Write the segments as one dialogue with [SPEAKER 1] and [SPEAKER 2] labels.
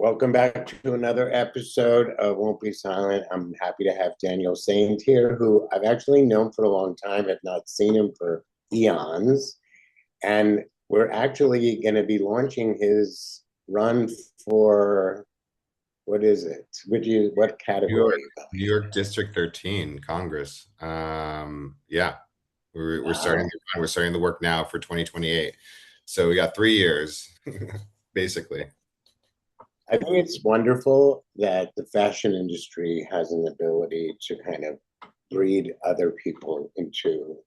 [SPEAKER 1] Welcome back to another episode of Won't Be Silent. I'm happy to have Daniel Saynt here, who I've actually known for a long time, have not seen him for eons. And we're actually going to be launching his run for, what is it? What
[SPEAKER 2] New York,
[SPEAKER 1] category?
[SPEAKER 2] New York District 13, Congress. Yeah, we're starting
[SPEAKER 1] Wow.
[SPEAKER 2] the we're starting the work now for 2028. So we got 3 years, basically.
[SPEAKER 1] I think it's wonderful that the fashion industry has an ability to kind of breed other people into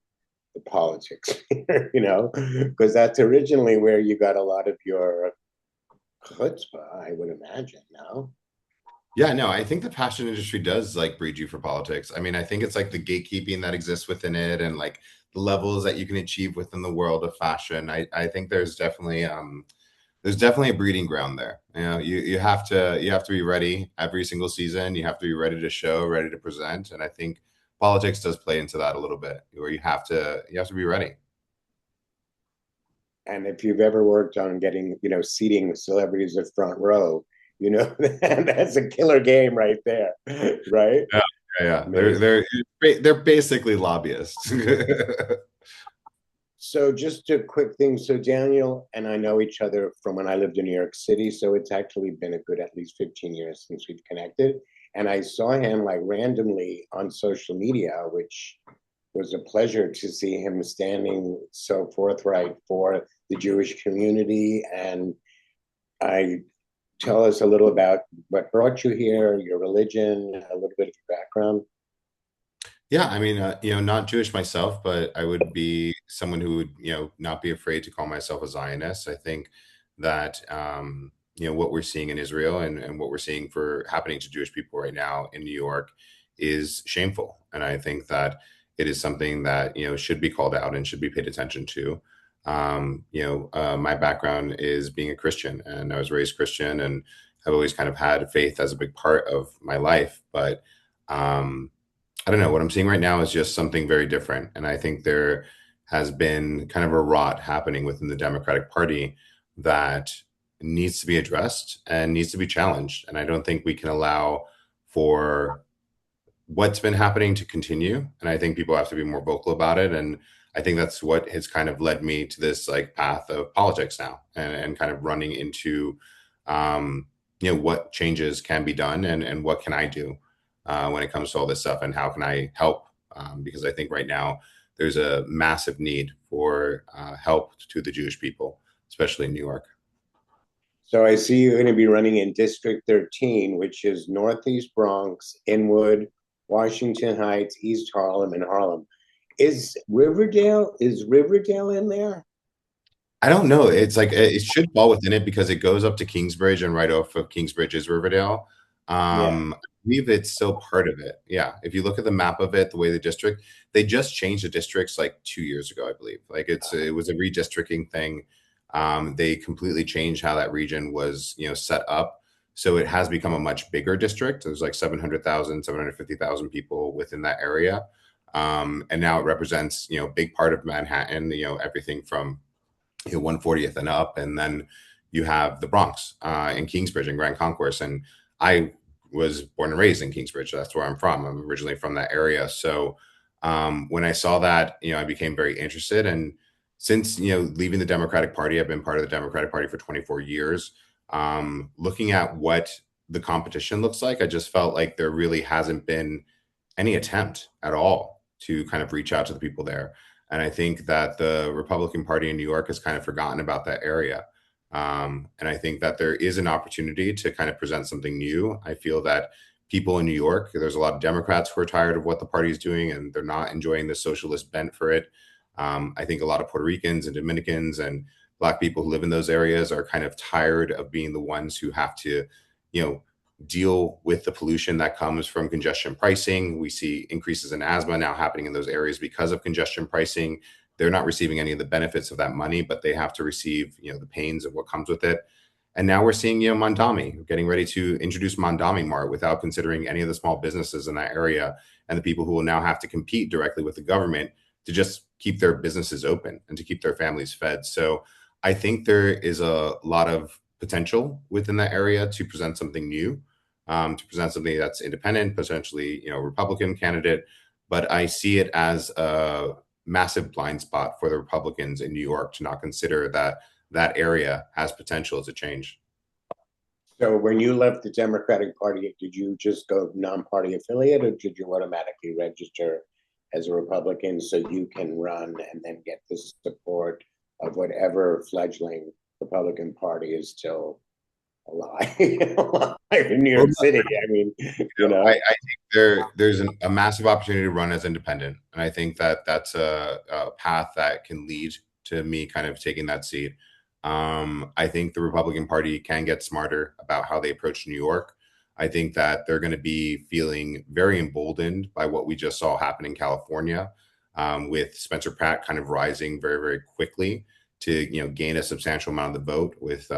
[SPEAKER 1] the politics, because that's originally where you got a lot of your chutzpah, I would imagine. No,
[SPEAKER 2] Yeah, no, I think the fashion industry does like breed you for politics. I mean, I think it's like the gatekeeping that exists within it and like the levels that you can achieve within the world of fashion. I think there's definitely a breeding ground there. You have to be ready every single season. You have to be ready to show, ready to present, and I think politics does play into that a little bit, where you have to be ready.
[SPEAKER 1] and if you've ever worked on getting, seating celebrities at front row, that's a killer game right there, right?
[SPEAKER 2] Yeah, yeah, yeah. They're
[SPEAKER 1] Amazing.
[SPEAKER 2] they're they're basically lobbyists.
[SPEAKER 1] So just a quick thing. So Daniel and I know each other from when I lived in New York City. So it's actually been a good at least 15 years since we've connected. And I saw him like randomly on social media, which was a pleasure to see him standing so forthright for the Jewish community. And I tell us a little about what brought you here, your religion, a little bit of your background.
[SPEAKER 2] Yeah, I mean, not Jewish myself, but I would be someone who would, not be afraid to call myself a Zionist. I think that, what we're seeing in Israel and what we're seeing for happening to Jewish people right now in New York is shameful. And I think that it is something that, should be called out and should be paid attention to. My background is being a Christian, and I was raised Christian, and I've always kind of had faith as a big part of my life. But, um, I don't know. What I'm seeing right now is just something very different. And I think there has been kind of a rot happening within the Democratic Party that needs to be addressed and needs to be challenged. And I don't think we can allow for what's been happening to continue. And I think people have to be more vocal about it. And I think that's what has kind of led me to this like path of politics now and kind of running into um, what changes can be done and what can I do when it comes to all this stuff and how can I help? Because I think right now there's a massive need for help to the Jewish people, especially in New York.
[SPEAKER 1] So I see you're going to be running in District 13, which is Northeast Bronx, Inwood, Washington Heights, East Harlem, and Harlem. Is Riverdale in there?
[SPEAKER 2] I don't know. It's like it should fall within it because it goes up to Kingsbridge and right off of Kingsbridge is Riverdale.
[SPEAKER 1] Yeah.
[SPEAKER 2] I believe it's still part of it. Yeah. If you look at the map of it, the way the district, they just changed the districts like 2 years ago, I believe. Like it was a redistricting thing. They completely changed how that region was, set up. So it has become a much bigger district. There's like 700,000, 750,000 people within that area. And now it represents, a big part of Manhattan, everything from 140th and up, and then you have the Bronx in Kingsbridge and Grand Concourse. And I was born and raised in Kingsbridge. That's where I'm from. I'm originally from that area. So when I saw that, I became very interested. And since leaving the Democratic Party, I've been part of the Democratic Party for 24 years. Looking at what the competition looks like, I just felt like there really hasn't been any attempt at all to kind of reach out to the people there. And I think that the Republican Party in New York has kind of forgotten about that area. And I think that there is an opportunity to kind of present something new. I feel that people in New York, there's a lot of Democrats who are tired of what the party is doing and they're not enjoying the socialist bent for it. I think a lot of Puerto Ricans and Dominicans and Black people who live in those areas are kind of tired of being the ones who have to, you know, deal with the pollution that comes from congestion pricing. We see increases in asthma now happening in those areas because of congestion pricing. They're not receiving any of the benefits of that money, but they have to receive, the pains of what comes with it. And now we're seeing, Mondami getting ready to introduce Mondami Mart without considering any of the small businesses in that area and the people who will now have to compete directly with the government to just keep their businesses open and to keep their families fed. So I think there is a lot of potential within that area to present something new, to present something that's independent, potentially, Republican candidate. But I see it as a massive blind spot for the Republicans in New York to not consider that that area has potential to change.
[SPEAKER 1] So when you left the Democratic Party, did you just go non-party affiliate, or did you automatically register as a Republican so you can run and then get the support of whatever fledgling Republican Party is still alive, alive in New
[SPEAKER 2] Well,
[SPEAKER 1] York City? I mean,
[SPEAKER 2] I think there's a massive opportunity to run as independent, and I think that that's a path that can lead to me kind of taking that seat. I think the Republican Party can get smarter about how they approach New York. I think that they're going to be feeling very emboldened by what we just saw happen in California, with Spencer Pratt kind of rising very, very quickly to gain a substantial amount of the vote, with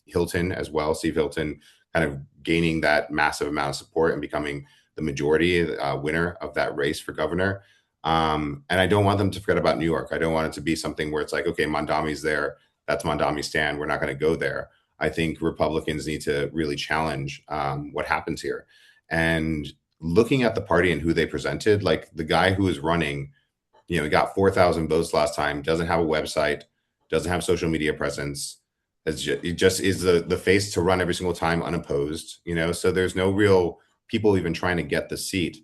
[SPEAKER 2] Hilton as well, Steve Hilton, kind of gaining that massive amount of support and becoming the majority winner of that race for governor. And I don't want them to forget about New York. I don't want it to be something where it's like, okay, Mondami's there, that's Mondami's stand, we're not going to go there. I think Republicans need to really challenge what happens here. And looking at the party and who they presented, like the guy who is running, he got 4,000 votes last time, doesn't have a website, doesn't have social media presence. It just is the face to run every single time unopposed, so there's no real people even trying to get the seat.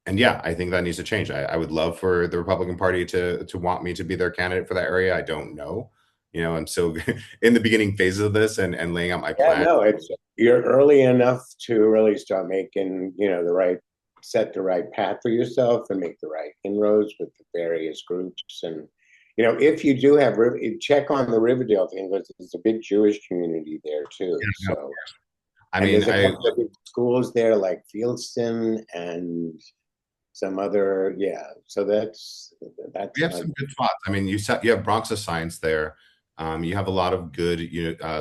[SPEAKER 2] And yeah, I think that needs to change. I would love for the Republican Party to want me to be their candidate for that area. I don't know. I'm still in the beginning phases of this and laying out my
[SPEAKER 1] yeah,
[SPEAKER 2] plan.
[SPEAKER 1] no, you're early enough to really start making, set the right path for yourself and make the right inroads with the various groups. And, if you do have, check on the Riverdale thing, because there's a big Jewish community there too.
[SPEAKER 2] Yeah, no,
[SPEAKER 1] So,
[SPEAKER 2] I
[SPEAKER 1] and
[SPEAKER 2] mean,
[SPEAKER 1] there's a couple of big schools there like Fieldston and some other, yeah. So that's
[SPEAKER 2] we have some good spots. I mean, you have Bronx of Science there. You have a lot of good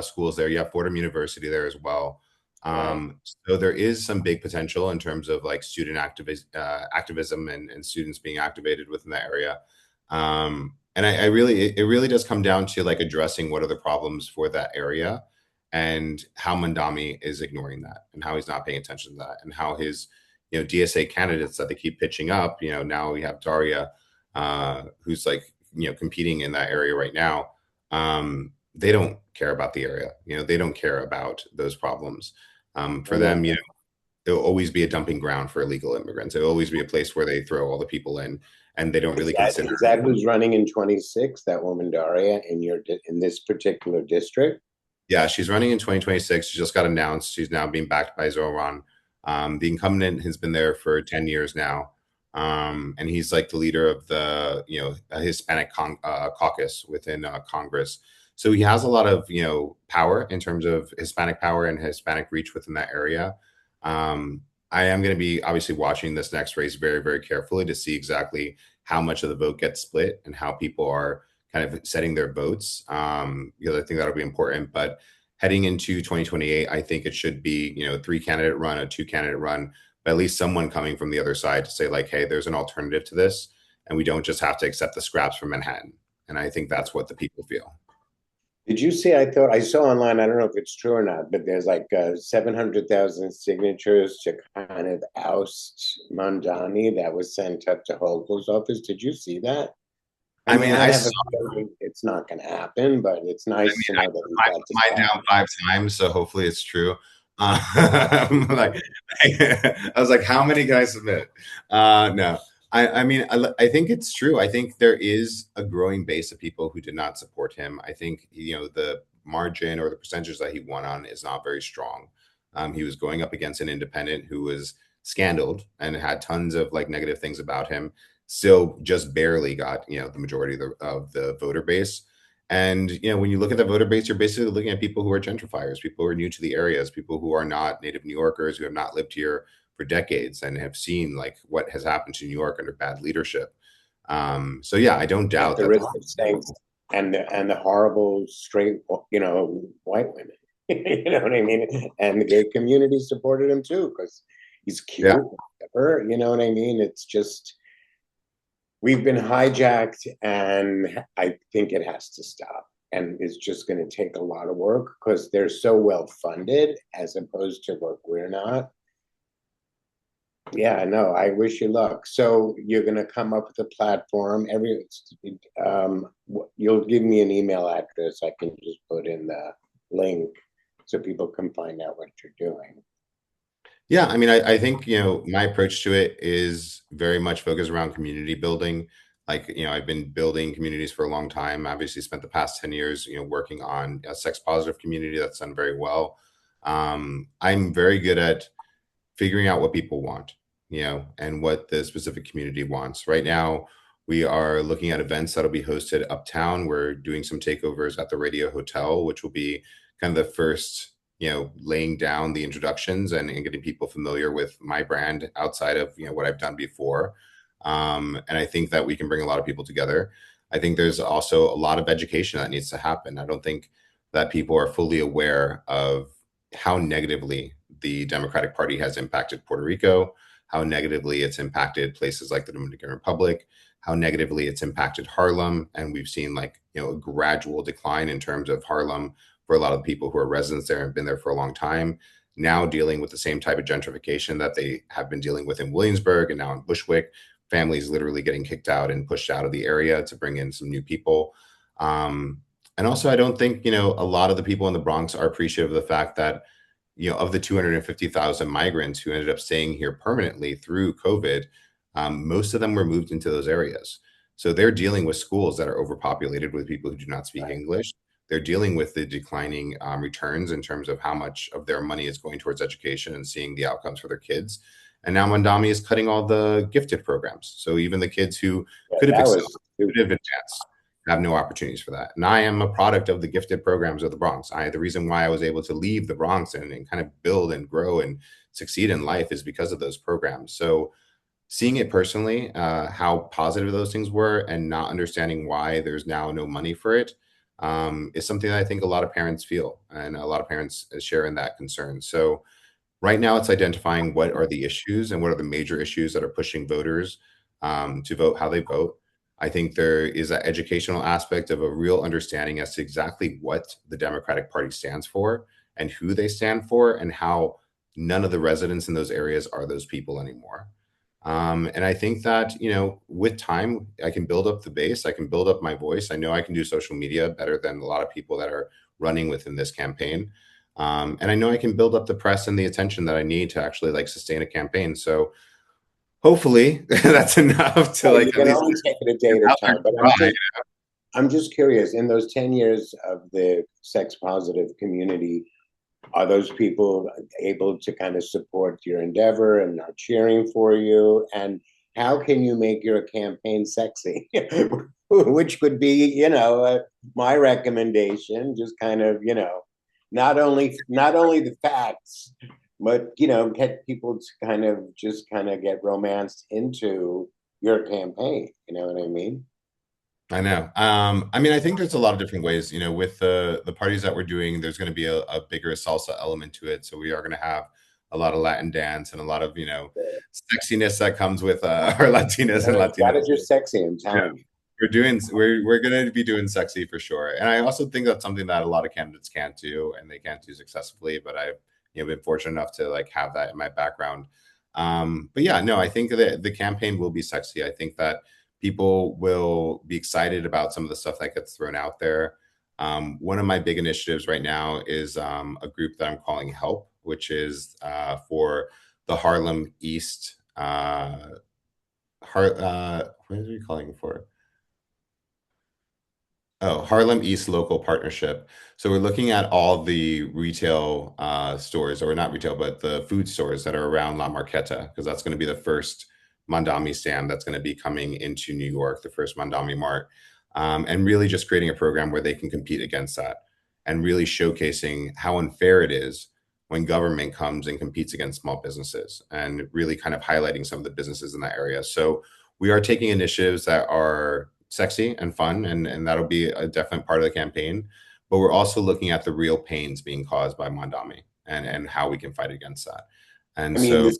[SPEAKER 2] schools there. You have Fordham University there as well.
[SPEAKER 1] right.
[SPEAKER 2] So there is some big potential in terms of like student activism and students being activated within that area. And I really, it really does come down to like addressing what are the problems for that area, and how Mandami is ignoring that, and how he's not paying attention to that, and how his DSA candidates that they keep pitching up. Now we have Daria, who's like competing in that area right now. They don't care about the area. They don't care about those problems. For them, it'll always be a dumping ground for illegal immigrants. It'll always be a place where they throw all the people in, and they don't really consider.
[SPEAKER 1] Is that who's running in 26? That woman Daria in this particular district?
[SPEAKER 2] Yeah, she's running in 2026. She just got announced. She's now being backed by Zoran. The incumbent has been there for 10 years now. And he's like the leader of the, Hispanic caucus within Congress. So he has a lot of, power in terms of Hispanic power and Hispanic reach within that area. I am going to be obviously watching this next race very, very carefully to see exactly how much of the vote gets split and how people are kind of setting their votes, because I think that'll be important. But heading into 2028, I think it should be, a 3-candidate run, a 2-candidate run, but at least someone coming from the other side to say like, hey, there's an alternative to this, and we don't just have to accept the scraps from Manhattan. And I think that's what the people feel.
[SPEAKER 1] Did you see? I thought I saw online. I don't know if it's true or not, but there's like 700,000 signatures to kind of oust Mondani that was sent up to Hochul's office. Did you see that?
[SPEAKER 2] I mean, I
[SPEAKER 1] have a feeling it's not going to happen, but it's nice to know that
[SPEAKER 2] I mine down 5 times, so hopefully it's true. Like, I was like, how many can I submit? No, I mean, I think it's true. I think there is a growing base of people who did not support him. I think, the margin or the percentages that he won on is not very strong. He was going up against an independent who was scandaled and had tons of like negative things about him. Still just barely got, the majority of the voter base. And, when you look at the voter base, you're basically looking at people who are gentrifiers, people who are new to the areas, people who are not native New Yorkers, who have not lived here for decades and have seen like what has happened to New York under bad leadership. So yeah, I don't doubt
[SPEAKER 1] the
[SPEAKER 2] that.
[SPEAKER 1] risk of saying and the horrible straight, white women. You know what I mean? And the gay community supported him too because he's cute.
[SPEAKER 2] Yeah.
[SPEAKER 1] Whatever, you know what I mean? It's just we've been hijacked, and I think it has to stop. and it's just going to take a lot of work because they're so well funded as opposed to what we're not. Yeah, no, I wish you luck. So you're going to come up with a platform. You'll give me an email address. I can just put in the link so people can find out what you're doing.
[SPEAKER 2] Yeah, I mean, I think, my approach to it is very much focused around community building. Like, I've been building communities for a long time. Obviously, spent the past 10 years, working on a sex positive community that's done very well. I'm very good at figuring out what people want, and what the specific community wants. Right now, we are looking at events that'll be hosted uptown. We're doing some takeovers at the Radio Hotel, which will be kind of the first, laying down the introductions and getting people familiar with my brand outside of, what I've done before. And I think that we can bring a lot of people together. I think there's also a lot of education that needs to happen. I don't think that people are fully aware of how negatively the Democratic Party has impacted Puerto Rico, how negatively it's impacted places like the Dominican Republic, how negatively it's impacted Harlem. And we've seen a gradual decline in terms of Harlem for a lot of people who are residents there and been there for a long time, now dealing with the same type of gentrification that they have been dealing with in Williamsburg and now in Bushwick. Families literally getting kicked out and pushed out of the area to bring in some new people. And also, I don't think, a lot of the people in the Bronx are appreciative of the fact that, of the 250,000 migrants who ended up staying here permanently through COVID, most of them were moved into those areas. So they're dealing with schools that are overpopulated with people who do not speak English. They're dealing with the declining returns in terms of how much of their money is going towards education and seeing the outcomes for their kids. And now Mondami is cutting all the gifted programs. So even the kids who could have excelled, could have advanced, have no opportunities for that. And I am a product of the gifted programs of the Bronx. The reason why I was able to leave the Bronx and kind of build and grow and succeed in life is because of those programs. So seeing it personally, how positive those things were and not understanding why there's now no money for it, is something that I think a lot of parents feel, and a lot of parents share in that concern. So right now it's identifying what are the issues and what are the major issues that are pushing voters to vote how they vote. I think there is an educational aspect of a real understanding as to exactly what the Democratic Party stands for and who they stand for and how none of the residents in those areas are those people anymore. And I think that, with time, I can build up the base. I can build up my voice. I know I can do social media better than a lot of people that are running within this campaign. And I know I can build up the press and the attention that I need to actually sustain a campaign. So hopefully that's enough to
[SPEAKER 1] you can only take it a day at a time. But I'm just curious, in those 10 years of the sex positive community, are those people able to kind of support your endeavor and are cheering for you? And how can you make your campaign sexy? Which could be, my recommendation, just kind of, not only the facts, but, get people to kind of get romanced into your campaign. You know what I mean?
[SPEAKER 2] I know. I mean, I think there's a lot of different ways, with the parties that we're doing, there's going to be a bigger salsa element to it. So we are going to have a lot of Latin dance and a lot of, sexiness that comes with our Latinas and Latinos.
[SPEAKER 1] That is your sexy, I'm telling you.
[SPEAKER 2] We're going to be doing sexy for sure. And I also think that's something that a lot of candidates can't do and they can't do successfully, but I've, been fortunate enough to have that in my background. But yeah, no, I think that the campaign will be sexy. I think that people will be excited about some of the stuff that gets thrown out there. One of my big initiatives right now is a group that I'm calling HELP, which is for the Harlem East. What are we calling it for? Oh, Harlem East Local Partnership. So we're looking at all the retail stores, or not retail, but the food stores that are around La Marqueta, because that's going to be the first Mondami stand that's going to be coming into New York, the first Mondami Mart, and really just creating a program where they can compete against that and really showcasing how unfair it is when government comes and competes against small businesses and really kind of highlighting some of the businesses in that area. So we are taking initiatives that are sexy and fun, and that'll be a definite part of the campaign. But we're also looking at the real pains being caused by Mondami and how we can fight against that. And
[SPEAKER 1] I mean, the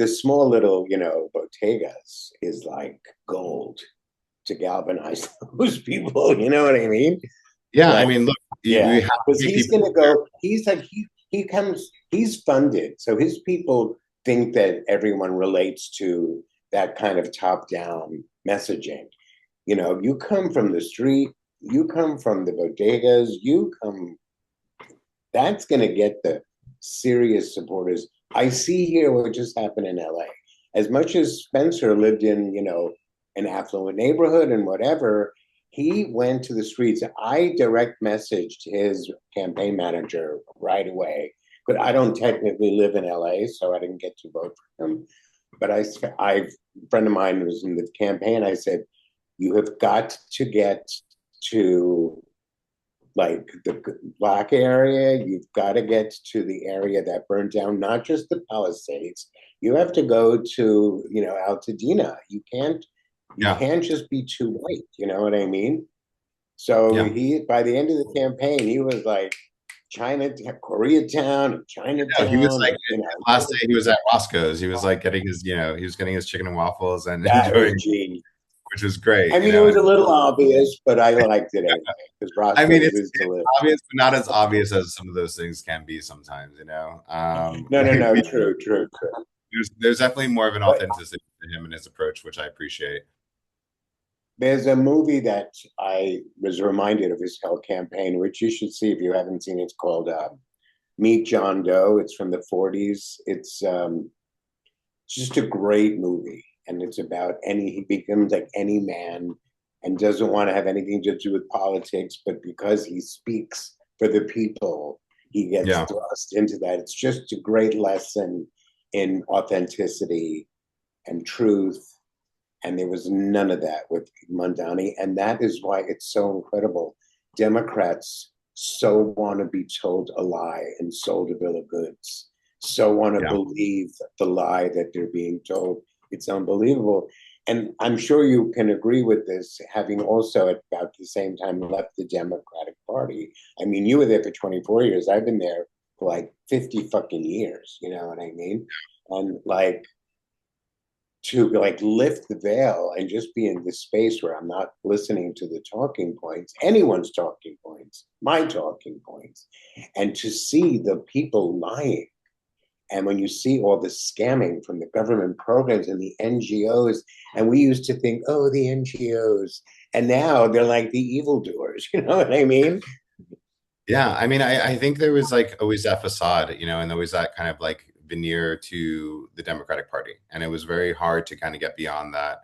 [SPEAKER 1] small little, bodegas is like gold to galvanize those people. You know what I mean?
[SPEAKER 2] Yeah, I
[SPEAKER 1] Like,
[SPEAKER 2] mean, look, we
[SPEAKER 1] yeah,
[SPEAKER 2] have to
[SPEAKER 1] because
[SPEAKER 2] make
[SPEAKER 1] he's
[SPEAKER 2] people
[SPEAKER 1] gonna
[SPEAKER 2] aware.
[SPEAKER 1] go. He's like he comes. He's funded, so his people think that everyone relates to that kind of top down messaging. You know, you come from the street, you come from the bodegas, you come. That's gonna get the serious supporters. I see here what just happened in LA. As much as Spencer lived in, an affluent neighborhood and whatever, he went to the streets. I direct messaged his campaign manager right away, but I don't technically live in LA, so I didn't get to vote for him. But a friend of mine was in the campaign. I said, you have got to get to like the black area. You've got to get to the area that burned down, not just the Palisades. You have to go to, Altadena. You
[SPEAKER 2] Yeah,
[SPEAKER 1] can't just be too white. You know what I mean? So
[SPEAKER 2] yeah.
[SPEAKER 1] he, by the end of the campaign, he was like China, Koreatown,
[SPEAKER 2] No, he was
[SPEAKER 1] Chinatown,
[SPEAKER 2] like last day he was at Roscoe's. He was like getting his, he was getting his chicken and waffles and
[SPEAKER 1] that was
[SPEAKER 2] enjoying,
[SPEAKER 1] genius.
[SPEAKER 2] which was
[SPEAKER 1] I
[SPEAKER 2] great,
[SPEAKER 1] mean, it was a little obvious, but I liked it anyway because
[SPEAKER 2] I mean,
[SPEAKER 1] Roscoe's is
[SPEAKER 2] it's
[SPEAKER 1] delicious.
[SPEAKER 2] obvious, but not as obvious as some of those things can be sometimes,
[SPEAKER 1] No, no,
[SPEAKER 2] Like
[SPEAKER 1] no, true, true, true.
[SPEAKER 2] there's definitely more of an
[SPEAKER 1] But
[SPEAKER 2] authenticity to him and his approach, which I appreciate.
[SPEAKER 1] there's a movie that I was reminded of his whole campaign, which you should see if you haven't seen. It's called Meet John Doe. It's from the 40s. It's just a great movie. And it's about he becomes like any man and doesn't want to have anything to do with politics, but because he speaks for the people, he gets
[SPEAKER 2] Yeah.
[SPEAKER 1] thrust into that. It's just a great lesson in authenticity and truth, and there was none of that with Mondani. And that is why it's so incredible. Democrats so want to be told a lie and sold a bill of goods, so want to
[SPEAKER 2] Yeah.
[SPEAKER 1] believe the lie that they're being told. It's unbelievable. And I'm sure you can agree with this, having also at about the same time left the Democratic Party. I mean, you were there for 24 years. I've been there for like 50 fucking years. You know what I mean? And like, to like lift the veil and just be in this space where I'm not listening to the talking points, anyone's talking points, my talking points, and to see the people lying. And when you see all the scamming from the government programs and the NGOs, and we used to think, oh, the NGOs, and now they're like the evildoers. You know what I mean?
[SPEAKER 2] Yeah, I mean, I think there was like always that facade, and always that kind of like veneer to the Democratic Party, and it was very hard to kind of get beyond that,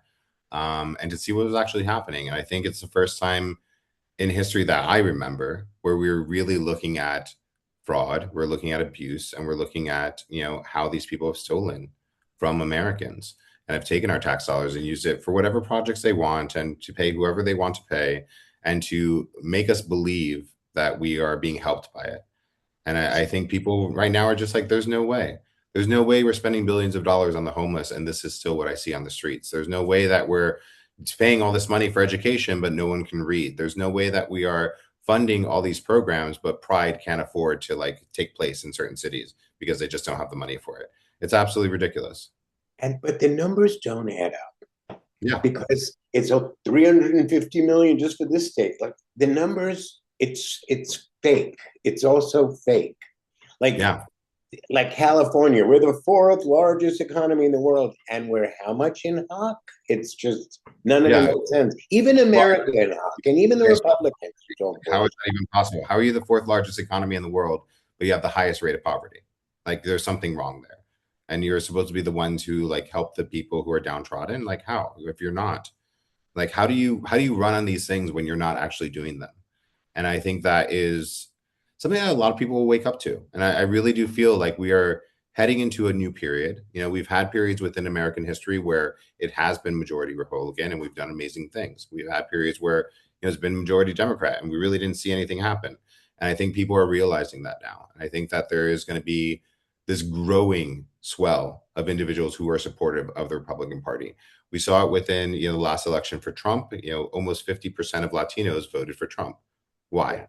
[SPEAKER 2] and to see what was actually happening. And I think it's the first time in history that I remember where we were really looking at fraud, we're looking at abuse, and we're looking at how these people have stolen from Americans and have taken our tax dollars and used it for whatever projects they want and to pay whoever they want to pay and to make us believe that we are being helped by it. And I think people right now are just like, there's no way. There's no way we're spending billions of dollars on the homeless, and this is still what I see on the streets. There's no way that we're paying all this money for education, but no one can read. There's no way that we are funding all these programs, but pride can't afford to like take place in certain cities because they just don't have the money for it. It's absolutely ridiculous.
[SPEAKER 1] And but the numbers don't add up
[SPEAKER 2] Yeah.
[SPEAKER 1] because it's a 350 million just for this state. Like the numbers, it's fake. It's also fake. Like
[SPEAKER 2] Yeah.
[SPEAKER 1] like California, we're the fourth largest economy in the world, and we're how much in hock? It's just none of it
[SPEAKER 2] Yeah.
[SPEAKER 1] makes sense. Even
[SPEAKER 2] Well,
[SPEAKER 1] America in hock, and even the Republicans don't
[SPEAKER 2] how is
[SPEAKER 1] believe.
[SPEAKER 2] that even possible? How are you the fourth largest economy in the world, but you have the highest rate of poverty? Like there's something wrong there. And you're supposed to be the ones who like help the people who are downtrodden. Like how? If you're not, like how do you run on these things when you're not actually doing them? And I think that is something that a lot of people will wake up to. And I really do feel like we are heading into a new period. We've had periods within American history where it has been majority Republican and we've done amazing things. We've had periods where it's been majority Democrat and we really didn't see anything happen. And I think people are realizing that now. And I think that there is going to be this growing swell of individuals who are supportive of the Republican Party. We saw it within the last election for Trump. Almost 50% of Latinos voted for Trump. Why?
[SPEAKER 1] Yeah.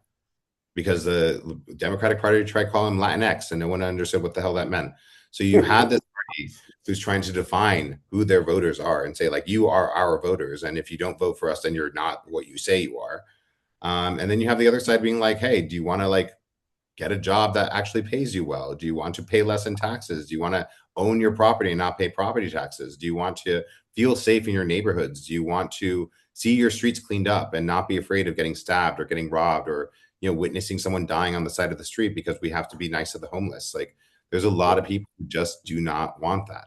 [SPEAKER 2] Because the Democratic Party tried calling him Latinx and no one understood what the hell that meant. So you had this party who's trying to define who their voters are and say, like, you are our voters. And if you don't vote for us, then you're not what you say you are. And then you have the other side being like, hey, do you want to like get a job that actually pays you well? Do you want to pay less in taxes? Do you want to own your property and not pay property taxes? Do you want to feel safe in your neighborhoods? Do you want to see your streets cleaned up and not be afraid of getting stabbed or getting robbed or, you know, witnessing someone dying on the side of the street because we have to be nice to the homeless? Like, there's a lot of people who just do not want that.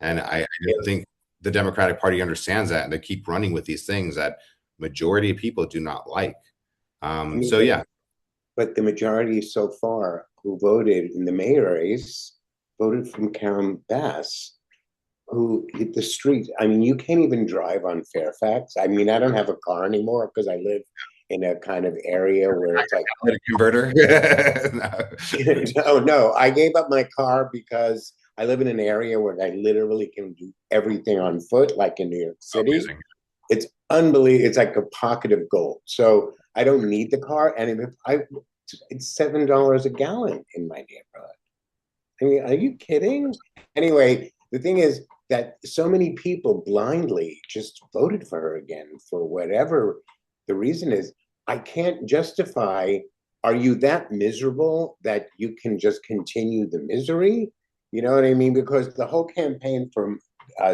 [SPEAKER 2] And I don't think the Democratic Party understands that, and they keep running with these things that majority of people do not like.
[SPEAKER 1] I mean,
[SPEAKER 2] So yeah,
[SPEAKER 1] but the majority so far who voted in the mayor race voted from Karen Bass, who hit the streets. I mean, you can't even drive on Fairfax. I mean, I don't have a car anymore because I live in a kind of area where it's like
[SPEAKER 2] a converter.
[SPEAKER 1] no, no. I gave up my car because I live in an area where I literally can do everything on foot, like in New York City.
[SPEAKER 2] Amazing.
[SPEAKER 1] It's unbelievable. It's like a pocket of gold. So I don't need the car, and if I, it's $7 a gallon in my neighborhood. I mean, are you kidding? Anyway, the thing is that so many people blindly just voted for her again for whatever the reason is. I can't justify. Are you that miserable that you can just continue the misery? You know what I mean? Because the whole campaign from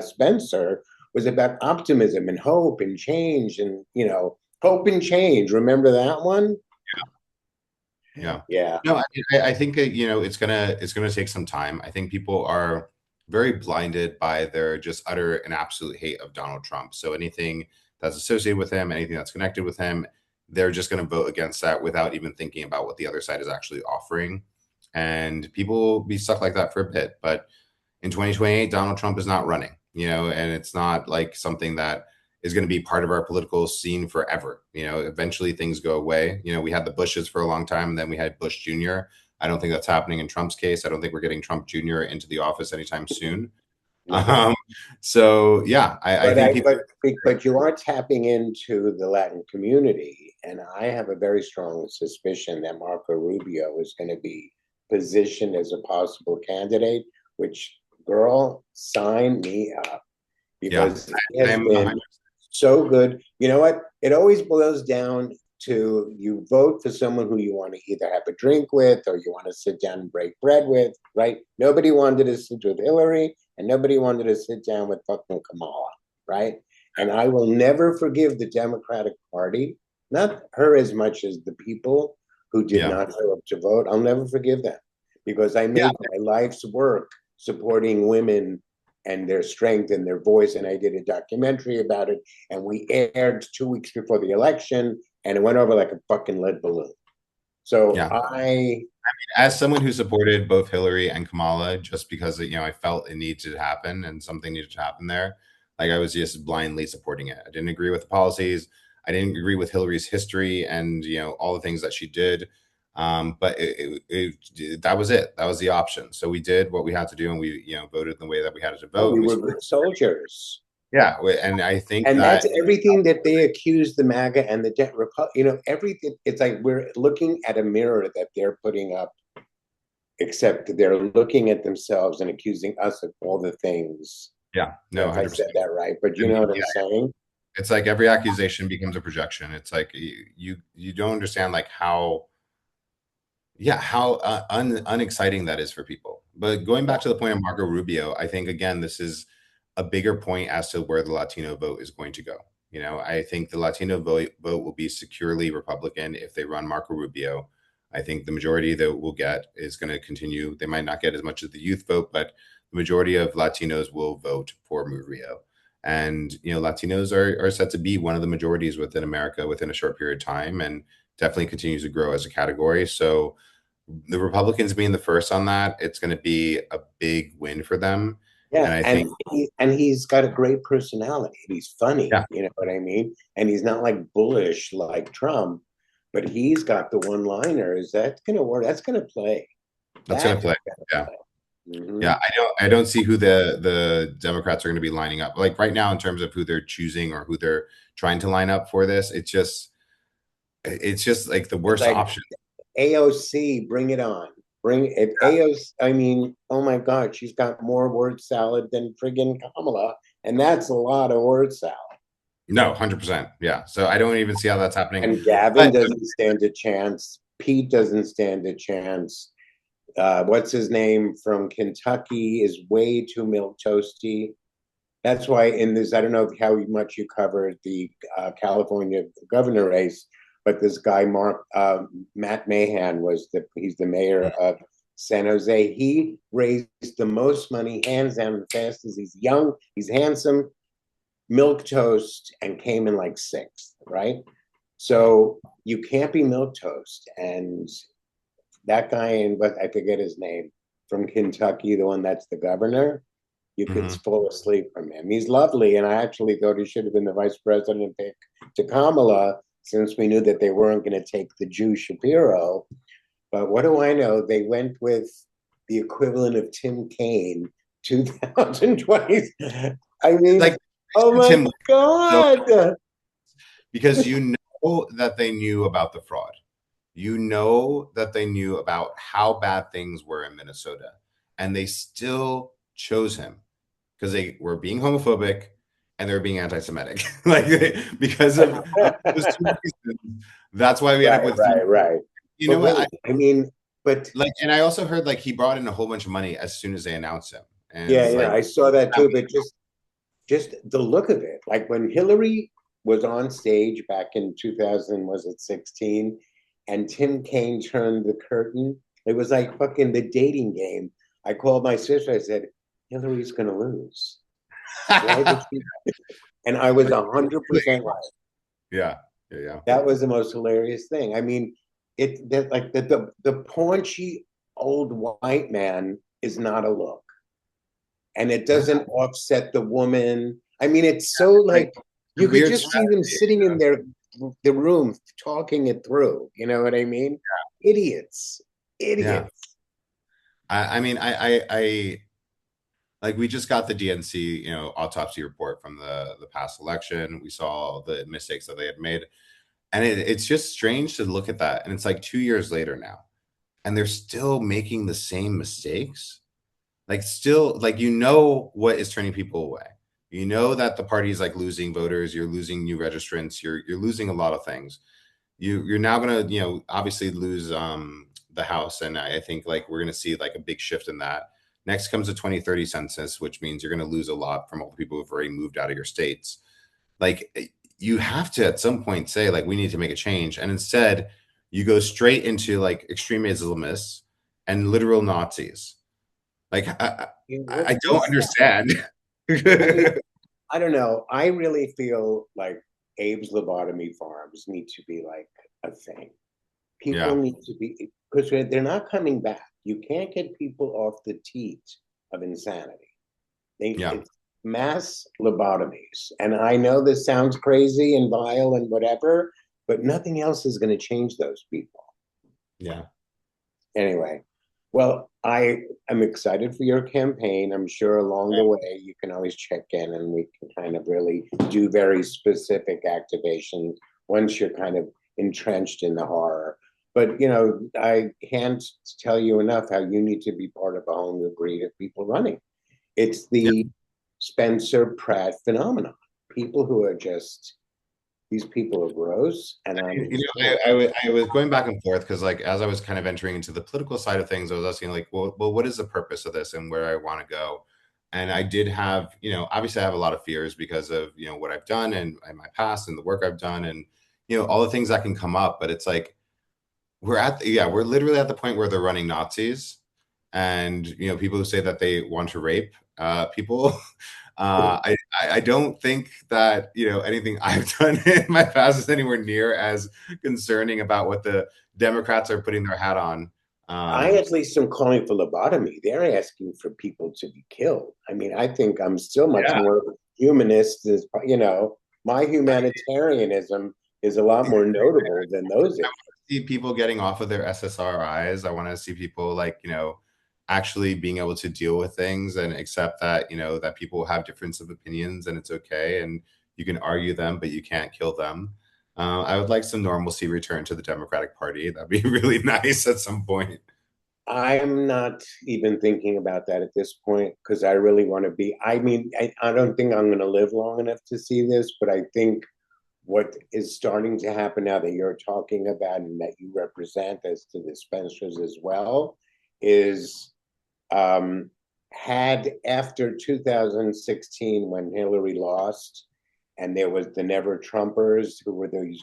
[SPEAKER 1] Spencer was about optimism and hope and change and, you know, hope and change. Remember that one?
[SPEAKER 2] Yeah.
[SPEAKER 1] Yeah.
[SPEAKER 2] No, I think that, you know, it's gonna take some time. I think people are very blinded by their just utter and absolute hate of Donald Trump. So anything that's associated with him, anything that's connected with him, they're just going to vote against that without even thinking about what the other side is actually offering. And people will be stuck like that for a bit. But in 2028, Donald Trump is not running, you know, and it's not like something that is going to be part of our political scene forever. You know, eventually things go away. You know, we had the Bushes for a long time, and then we had Bush Jr. I don't think that's happening in Trump's case. I don't think we're getting Trump Jr. into the office anytime soon.
[SPEAKER 1] No.
[SPEAKER 2] Um, so yeah, I
[SPEAKER 1] But
[SPEAKER 2] think
[SPEAKER 1] I
[SPEAKER 2] people.
[SPEAKER 1] but you are tapping into the Latin community, and I have a very strong suspicion that Marco Rubio is going to be positioned as a possible candidate. Which, girl, sign me up
[SPEAKER 2] Yeah,
[SPEAKER 1] because he has
[SPEAKER 2] I'm
[SPEAKER 1] been so good. You know what? It always boils down to you vote for someone who you want to either have a drink with or you want to sit down and break bread with, right? Nobody wanted to sit with Hillary and nobody wanted to sit down with fucking Kamala, right? And I will never forgive the Democratic Party, not her as much as the people who did
[SPEAKER 2] yeah,
[SPEAKER 1] not show up to vote. I'll never forgive them because I
[SPEAKER 2] yeah.
[SPEAKER 1] made my life's work supporting women and their strength and their voice. And I did a documentary about it, and we aired 2 weeks before the election, and it went over like a fucking lead balloon. So
[SPEAKER 2] Yeah. As someone who supported both Hillary and Kamala, just because you know I felt it needed to happen and something needed to happen there, like I was just blindly supporting it. I didn't agree with the policies. I didn't agree with Hillary's history and you know all the things that she did. But that was it. That was the option. So we did what we had to do, and we you know voted the way that we had to vote.
[SPEAKER 1] we
[SPEAKER 2] And we
[SPEAKER 1] were good soldiers.
[SPEAKER 2] yeah, and I think
[SPEAKER 1] And that's
[SPEAKER 2] that
[SPEAKER 1] everything that they accuse the MAGA and the you know, everything. It's like we're looking at a mirror that they're putting up, except they're looking at themselves and accusing us of all the things.
[SPEAKER 2] yeah,
[SPEAKER 1] I don't
[SPEAKER 2] no,
[SPEAKER 1] know if I
[SPEAKER 2] 100%.
[SPEAKER 1] said that right, but you
[SPEAKER 2] And
[SPEAKER 1] know what I'm
[SPEAKER 2] yeah,
[SPEAKER 1] saying?
[SPEAKER 2] it's like every accusation becomes a projection. It's like you don't understand like how yeah how unexciting that is for people. But going back to the point of Marco Rubio, I think again this is a bigger point as to where the Latino vote is going to go. You know, I think the Latino vote will be securely Republican if they run Marco Rubio. I think the majority that we'll get is going to continue. They might not get as much as the youth vote, but the majority of Latinos will vote for Rubio. And you know, Latinos are set to be one of the majorities within America within a short period of time, and definitely continues to grow as a category. So the Republicans being the first on that, it's going to be a big win for them. And
[SPEAKER 1] Yeah,
[SPEAKER 2] I think,
[SPEAKER 1] and he's got a great personality. He's funny,
[SPEAKER 2] yeah,
[SPEAKER 1] you know what I mean? And he's not like bullish like Trump, but he's got the one-liners. That's gonna work. That's gonna play.
[SPEAKER 2] that's going to
[SPEAKER 1] That's
[SPEAKER 2] play.
[SPEAKER 1] gonna
[SPEAKER 2] Yeah.
[SPEAKER 1] play. Mm-hmm.
[SPEAKER 2] Yeah. I don't see who the Democrats are going to be lining up. Like right now, in terms of who they're choosing or who they're trying to line up for this, it's just like the
[SPEAKER 1] It's
[SPEAKER 2] worst
[SPEAKER 1] like
[SPEAKER 2] option.
[SPEAKER 1] AOC, bring it on. Bring it. AOC, I mean, oh my God, she's got more word salad than friggin' Kamala, and that's a lot of word salad.
[SPEAKER 2] No, 100%. Yeah. So I don't even see how that's happening.
[SPEAKER 1] And Gavin
[SPEAKER 2] But
[SPEAKER 1] doesn't stand a chance. Pete doesn't stand a chance. What's his name from Kentucky is way too milk toasty. That's why in this, I don't know how much you covered the California governor race, but this guy Matt Mahan he's the mayor of San Jose. He raised the most money hands down the fastest. He's young, he's handsome, milk toast, and came in like sixth, right? So you can't be milk toast. And that guy in, but I forget his name, from Kentucky, the one that's the governor, you could
[SPEAKER 2] Mhm.
[SPEAKER 1] fall asleep from him. He's lovely, and I actually thought he should have been the vice president pick to Kamala, since we knew that they weren't going to take the Jew Shapiro. But what do I know? They went with the equivalent of Tim Kaine, 2020. I mean,
[SPEAKER 2] Like
[SPEAKER 1] oh my
[SPEAKER 2] Tim, so
[SPEAKER 1] God.
[SPEAKER 2] because you know that they knew about the fraud. You know that they knew about how bad things were in Minnesota, and they still chose him because they were being homophobic and they were being anti-Semitic. Because of those two reasons. That's why we end up
[SPEAKER 1] Right,
[SPEAKER 2] with,
[SPEAKER 1] right, right.
[SPEAKER 2] you
[SPEAKER 1] But
[SPEAKER 2] know what?
[SPEAKER 1] wait, I mean, but
[SPEAKER 2] Like, and I also heard like he brought in a whole bunch of money as soon as they announced him, and
[SPEAKER 1] yeah,
[SPEAKER 2] it's
[SPEAKER 1] yeah,
[SPEAKER 2] like,
[SPEAKER 1] I saw that too. But just the look of it, like when Hillary was on stage back in 2000, was it 16, and Tim Kaine turned the curtain, it was like fucking the dating game. I called my sister, I said, Hillary's gonna lose. Why did she? And I was 100% right.
[SPEAKER 2] yeah, yeah, yeah,
[SPEAKER 1] That was the most hilarious thing. I mean, it that like the paunchy old white man is not a look, and it
[SPEAKER 2] yeah.
[SPEAKER 1] doesn't offset the woman. I mean, it's so like you could
[SPEAKER 2] Weird
[SPEAKER 1] just see them
[SPEAKER 2] strategy.
[SPEAKER 1] sitting in the room talking it through. You know what I mean? Idiots,
[SPEAKER 2] Yeah.
[SPEAKER 1] idiots.
[SPEAKER 2] I mean, I like we just got the DNC, autopsy report from the past election. We saw the mistakes that they had made, and it's just strange to look at that. And it's like 2 years later now, and they're still making the same mistakes. Like, still, like, what is turning people away. You know that the party is like losing voters. You're losing new registrants. You're losing a lot of things. You're now gonna obviously lose the House, and I think like we're gonna see like a big shift in that. Next comes the 2030 census, which means you're gonna lose a lot from all the people who've already moved out of your states. Like, you have to at some point say like we need to make a change, and instead you go straight into like extreme Islamists and literal Nazis. Like, I don't
[SPEAKER 1] What's that?
[SPEAKER 2] understand.
[SPEAKER 1] I mean, I don't know. I really feel like Abe's lobotomy farms need to be like a thing. People
[SPEAKER 2] Yeah,
[SPEAKER 1] need to be, because they're not coming back. You can't get people off the teat of insanity.
[SPEAKER 2] yeah,
[SPEAKER 1] It's mass lobotomies. And I know this sounds crazy and vile and whatever, but nothing else is going to change those people.
[SPEAKER 2] yeah.
[SPEAKER 1] Anyway, well, I am excited for your campaign. I'm sure along the way you can always check in and we can kind of really do very specific activations once you're kind of entrenched in the horror. But I can't tell you enough how you need to be part of a whole new breed of people running. It's the Spencer Pratt phenomenon. People who are just these people are gross, and I'm so
[SPEAKER 2] I was going back and forth because, like, as I was kind of entering into the political side of things, I was asking, like, well, what is the purpose of this and where I want to go? And I did have, obviously, I have a lot of fears because of, what I've done and my past and the work I've done and, all the things that can come up. But it's like, we're literally at the point where they're running Nazis and, people who say that they want to rape people. I don't think that anything I've done in my past is anywhere near as concerning about what the Democrats are putting their hat on.
[SPEAKER 1] I
[SPEAKER 2] Um,
[SPEAKER 1] at least am calling for lobotomy. They're asking for people to be killed. I mean, I think I'm still much
[SPEAKER 2] yeah,
[SPEAKER 1] more of a humanist. My humanitarianism is a lot more notable than those
[SPEAKER 2] I
[SPEAKER 1] issues.
[SPEAKER 2] want to see people getting off of their SSRIs. I want to see people like actually being able to deal with things and accept that that people have difference of opinions and it's okay and you can argue them but you can't kill them. I would like some normalcy return to the Democratic Party. That'd be really nice at some point.
[SPEAKER 1] I'm not even thinking about that at this point because I really want to be. I mean, I don't think I'm going to live long enough to see this, but I think what is starting to happen now that you're talking about and that you represent as to the Spencers as well is um, had after 2016 when Hillary lost and there was the Never Trumpers who were these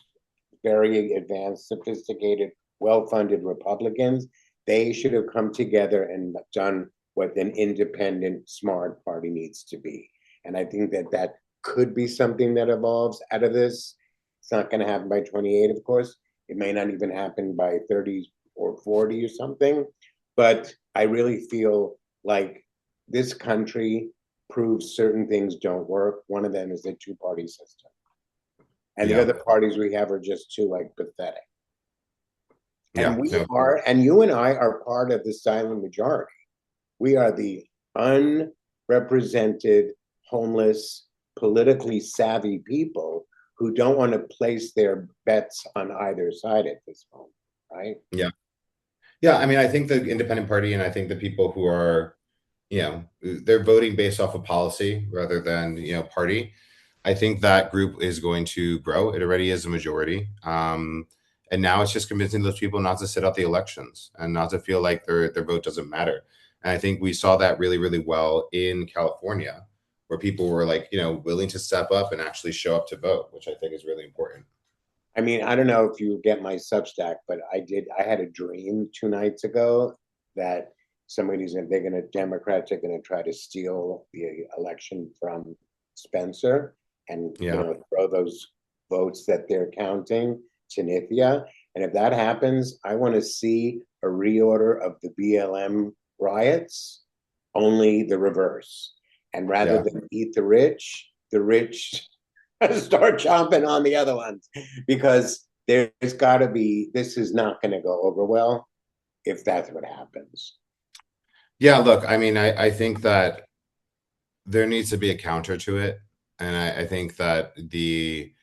[SPEAKER 1] very advanced, sophisticated, well-funded Republicans, they should have come together and done what an independent, smart party needs to be. And I think that that could be something that evolves out of this. It's not going to happen by 28, of course. It may not even happen by 30 or 40 or something. But I really feel like this country proves certain things don't work. One of them is the two-party system. And the
[SPEAKER 2] Yeah.
[SPEAKER 1] other parties we have are just too like pathetic. And
[SPEAKER 2] Yeah.
[SPEAKER 1] we
[SPEAKER 2] No.
[SPEAKER 1] are, and you and I are part of the silent majority. We are the unrepresented, homeless, politically savvy people who don't want to place their bets on either side at this moment, right?
[SPEAKER 2] Yeah. Yeah. I mean, I think the independent party and I think the people who are, they're voting based off of policy rather than, party. I think that group is going to grow. It already is a majority. And now it's just convincing those people not to sit out the elections and not to feel like their vote doesn't matter. And I think we saw that really, really well in California, where people were like, willing to step up and actually show up to vote, which I think is really important.
[SPEAKER 1] I mean, I don't know if you get my Substack, but I had a dream 2 nights ago that Democrats are gonna try to steal the election from Spencer and,
[SPEAKER 2] Yeah.
[SPEAKER 1] throw those votes that they're counting to Nithya. And if that happens, I want to see a reorder of the BLM riots, only the reverse. And rather
[SPEAKER 2] Yeah.
[SPEAKER 1] than eat the rich start chomping on the other ones because there's got to be, this is not going to go over well if that's what happens.
[SPEAKER 2] Yeah. Look, I mean, I think that there needs to be a counter to it. And I think that the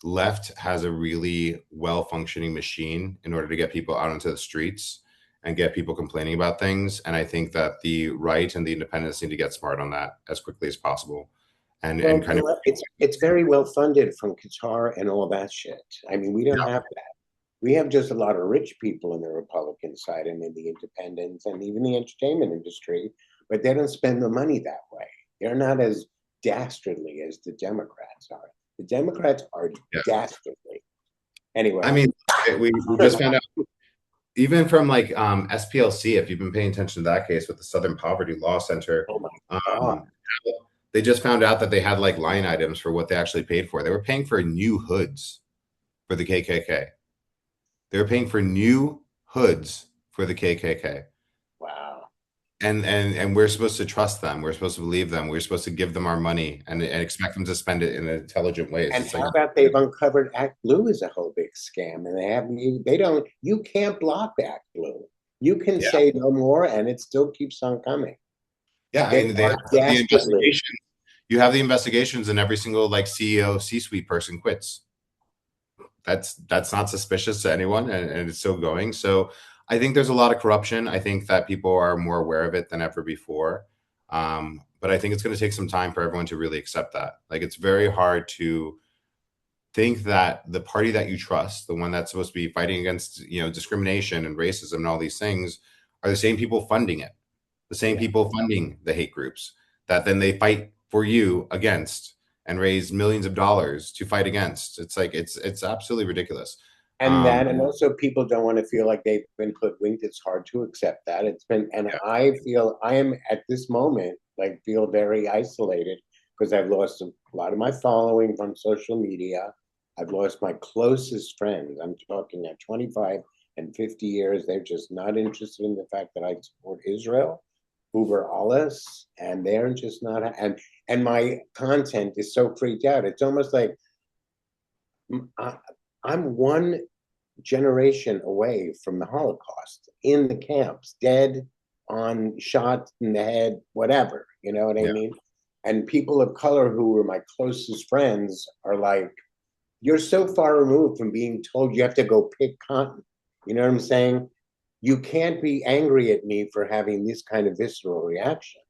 [SPEAKER 2] left has a really well functioning machine in order to get people out into the streets and get people complaining about things. And I think that the right and the independents need to get smart on that as quickly as possible. And kind of,
[SPEAKER 1] It's very well funded from Qatar and all that shit. I mean, we don't have that. We have just a lot of rich people in the Republican side and in the independents and even the entertainment industry, but they don't spend the money that way. They're not as dastardly as the Democrats are. The Democrats are dastardly. Anyway.
[SPEAKER 2] I mean, we just found out, even from like SPLC, if you've been paying attention to that case with the Southern Poverty Law Center,
[SPEAKER 1] Oh my God.
[SPEAKER 2] they just found out that they had like line items for what they actually paid for. They were paying for new hoods for the KKK. They were paying for new hoods for the KKK.
[SPEAKER 1] Wow.
[SPEAKER 2] And we're supposed to trust them. We're supposed to believe them. We're supposed to give them our money and expect them to spend it in intelligent ways.
[SPEAKER 1] And
[SPEAKER 2] it's
[SPEAKER 1] how
[SPEAKER 2] like,
[SPEAKER 1] about they've uncovered Act Blue is a whole big scam, and you can't block Act Blue. You can say no more, and it still keeps on coming.
[SPEAKER 2] Yeah, I mean, they have the investigations. You have the investigations, and every single like CEO, C-suite person quits. That's not suspicious to anyone, and it's still going. So I think there's a lot of corruption. I think that people are more aware of it than ever before. But I think it's going to take some time for everyone to really accept that. Like, it's very hard to think that the party that you trust, the one that's supposed to be fighting against, discrimination and racism and all these things, are the same people funding it, the same people funding the hate groups that then they fight for you against and raise millions of dollars to fight against. It's like, it's absolutely ridiculous.
[SPEAKER 1] And also people don't want to feel like they've been hoodwinked. It's hard to accept that. I feel I am at this moment, like, feel very isolated because I've lost a lot of my following from social media. I've lost my closest friends. I'm talking at 25 and 50 years. They're just not interested in the fact that I support Israel, Uber alles, and they're just not. And my content is so freaked out. It's almost like I'm one generation away from the Holocaust in the camps, dead, on shot in the head, whatever. You know what I mean? And people of color who were my closest friends are like, you're so far removed from being told you have to go pick cotton. You know what I'm saying? you can't be angry at me for having this kind of visceral reaction.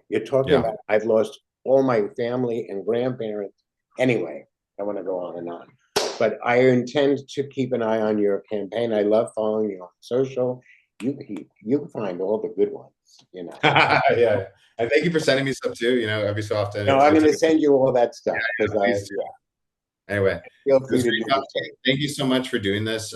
[SPEAKER 1] You're talking
[SPEAKER 2] Yeah.
[SPEAKER 1] about I've lost all my family and grandparents. Anyway, I want to go on and on. But I intend to keep an eye on your campaign. I love following you on social. You find all the good ones, you know.
[SPEAKER 2] Yeah. And thank you for sending me stuff too, you know, every so often.
[SPEAKER 1] No, I'm
[SPEAKER 2] It's
[SPEAKER 1] going
[SPEAKER 2] a
[SPEAKER 1] to
[SPEAKER 2] good
[SPEAKER 1] send you all that stuff
[SPEAKER 2] yeah,
[SPEAKER 1] because
[SPEAKER 2] please do.
[SPEAKER 1] yeah,
[SPEAKER 2] Anyway,
[SPEAKER 1] feel
[SPEAKER 2] it
[SPEAKER 1] free
[SPEAKER 2] was
[SPEAKER 1] to
[SPEAKER 2] great
[SPEAKER 1] do the
[SPEAKER 2] talking to
[SPEAKER 1] same.
[SPEAKER 2] you. Thank you so much for doing this.